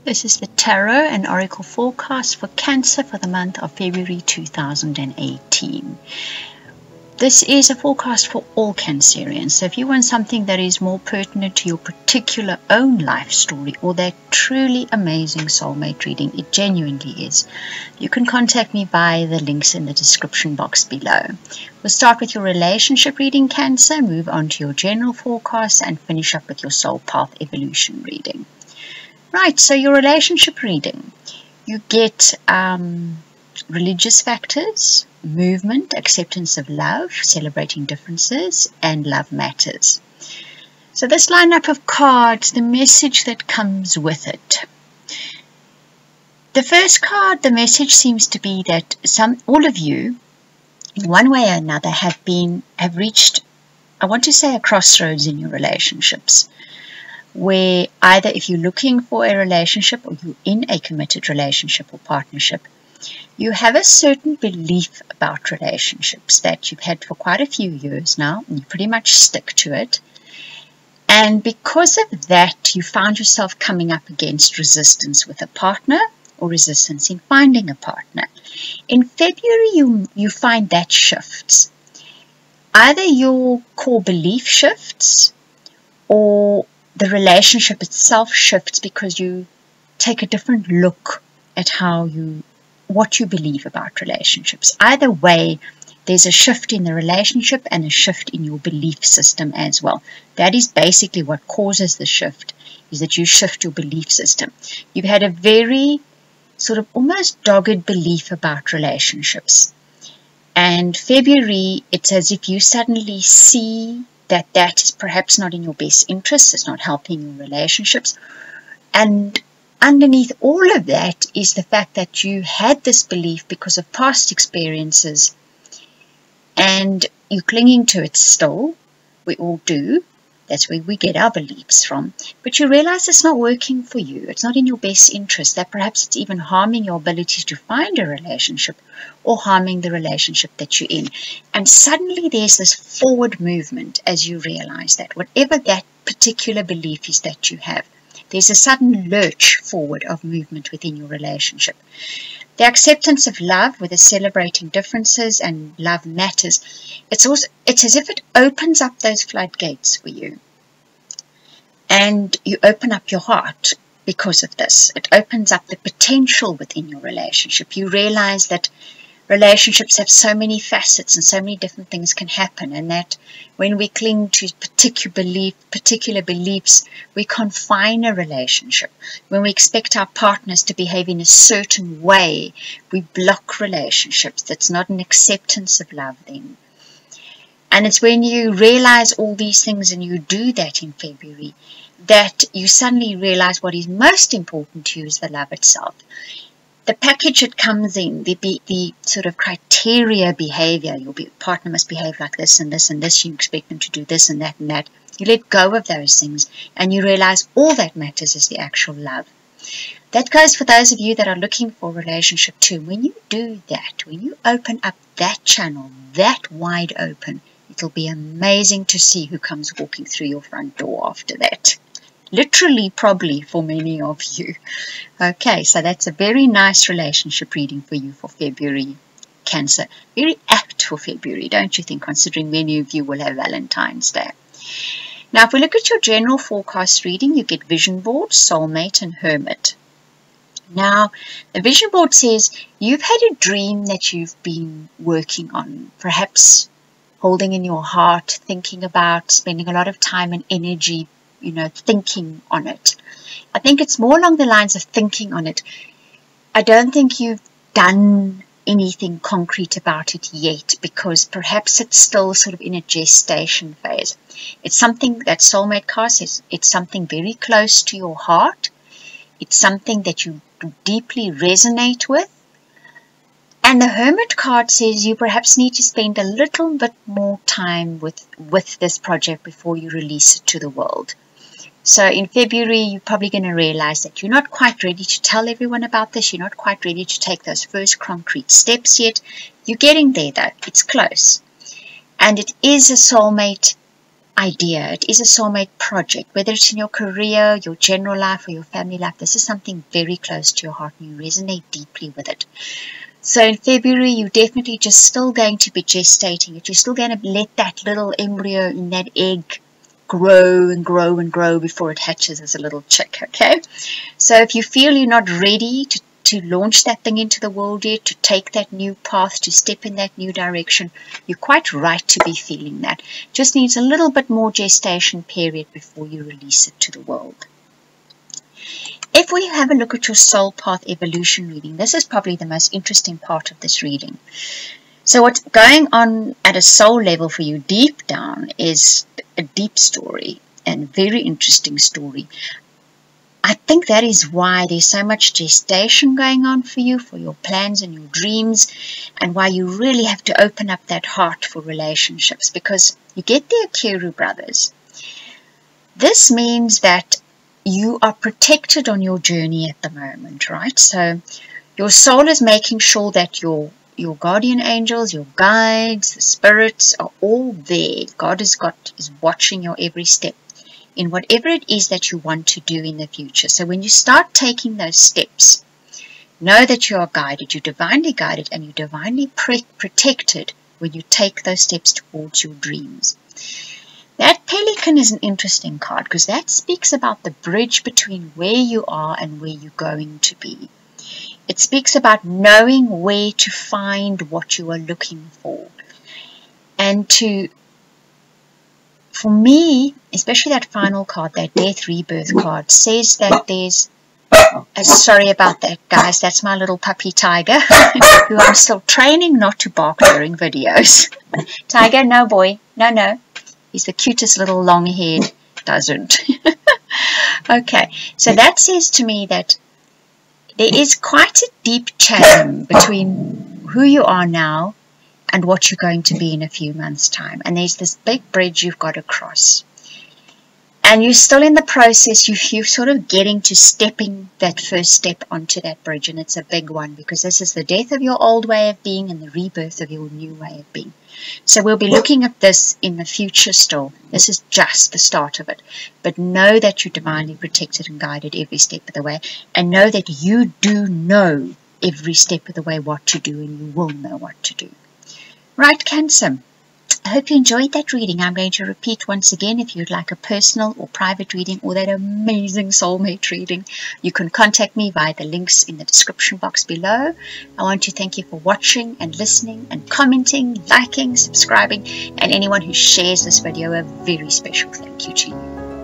This is the Tarot and Oracle forecast for Cancer for the month of February 2018. This is a forecast for all Cancerians. So if you want something that is more pertinent to your particular own life story or that truly amazing soulmate reading, it genuinely is, you can contact me via the links in the description box below. We'll start with your relationship reading, Cancer, move on to your general forecast and finish up with your soul path evolution reading. Right, so your relationship reading, you get religious factors, movement, acceptance of love, celebrating differences, and love matters. So this lineup of cards, the message that comes with it. The first card, the message seems to be that all of you, in one way or another, have reached, I want to say, a crossroads in your relationships, where either if you're looking for a relationship or you're in a committed relationship or partnership, you have a certain belief about relationships that you've had for quite a few years now, and you pretty much stick to it. And because of that, you found yourself coming up against resistance with a partner or resistance in finding a partner. In February, you find that shifts. Either your core belief shifts or the relationship itself shifts because you take a different look at what you believe about relationships. Either way, there's a shift in the relationship and a shift in your belief system as well. That is basically what causes the shift, is that you shift your belief system. You've had a very sort of almost dogged belief about relationships. And February, it's as if you suddenly see that is perhaps not in your best interest, it's not helping your relationships. And underneath all of that is the fact that you had this belief because of past experiences and you're clinging to it still. We all do. That's where we get our beliefs from. But you realize it's not working for you. It's not in your best interest. That perhaps it's even harming your ability to find a relationship or harming the relationship that you're in. And suddenly there's this forward movement as you realize that whatever that particular belief is that you have, there's a sudden lurch forward of movement within your relationship. The acceptance of love, with the celebrating differences and love matters, it's as if it opens up those floodgates for you. And you open up your heart because of this. It opens up the potential within your relationship. You realize that relationships have so many facets and so many different things can happen, and that when we cling to particular beliefs, we confine a relationship. When we expect our partners to behave in a certain way, we block relationships. That's not an acceptance of love then. And it's when you realize all these things and you do that in February, that you suddenly realize what is most important to you is the love itself. The package it comes in, the sort of criteria behavior, your partner must behave like this and this and this, you expect them to do this and that and that. You let go of those things and you realize all that matters is the actual love. That goes for those of you that are looking for a relationship too. When you do that, when you open up that channel, that wide open, it'll be amazing to see who comes walking through your front door after that. Literally, probably, for many of you. Okay, so that's a very nice relationship reading for you for February, Cancer. Very apt for February, don't you think, considering many of you will have Valentine's Day. Now, if we look at your general forecast reading, you get Vision Board, Soulmate, and Hermit. Now, the Vision Board says you've had a dream that you've been working on, perhaps holding in your heart, thinking about, spending a lot of time and energy thinking on it. I think it's more along the lines of thinking on it. I don't think you've done anything concrete about it yet because perhaps it's still sort of in a gestation phase. It's something that Soulmate card says, it's something very close to your heart. It's something that you deeply resonate with. And the Hermit card says you perhaps need to spend a little bit more time with this project before you release it to the world. So in February, you're probably going to realize that you're not quite ready to tell everyone about this. You're not quite ready to take those first concrete steps yet. You're getting there though. It's close. And it is a soulmate idea. It is a soulmate project, whether it's in your career, your general life, or your family life. This is something very close to your heart and you resonate deeply with it. So in February, you're definitely just still going to be gestating it. You're still going to let that little embryo in that egg grow and grow and grow before it hatches as a little chick, okay? So if you feel you're not ready to launch that thing into the world yet, to take that new path, to step in that new direction, you're quite right to be feeling that. Just needs a little bit more gestation period before you release it to the world. If we have a look at your soul path evolution reading, this is probably the most interesting part of this reading. So what's going on at a soul level for you deep down is a deep story and very interesting story. I think that is why there's so much gestation going on for you, for your plans and your dreams, and why you really have to open up that heart for relationships, because you get the Akiru brothers. This means that you are protected on your journey at the moment, right? So your soul is making sure that your guardian angels, your guides, the spirits are all there. God is watching your every step in whatever it is that you want to do in the future. So when you start taking those steps, know that you are guided, you're divinely guided, and you're divinely protected when you take those steps towards your dreams. That pelican is an interesting card because that speaks about the bridge between where you are and where you're going to be. It speaks about knowing where to find what you are looking for. And for me, especially that final card, that death rebirth card, says that there's, sorry about that guys, that's my little puppy Tiger, who I'm still training not to bark during videos. Tiger, no boy, no. He's the cutest little long-haired, doesn't. Okay, so that says to me that there is quite a deep chain between who you are now and what you're going to be in a few months' time. And there's this big bridge you've got to cross. And you're still in the process, you're sort of getting to stepping that first step onto that bridge. And it's a big one because this is the death of your old way of being and the rebirth of your new way of being. So we'll be looking at this in the future still. This is just the start of it. But know that you're divinely protected and guided every step of the way. And know that you do know every step of the way what to do, and you will know what to do. Right, Cancer. I hope you enjoyed that reading. I'm going to repeat once again, if you'd like a personal or private reading or that amazing soulmate reading, you can contact me via the links in the description box below. I want to thank you for watching and listening and commenting, liking, subscribing, and anyone who shares this video, a very special thank you to you.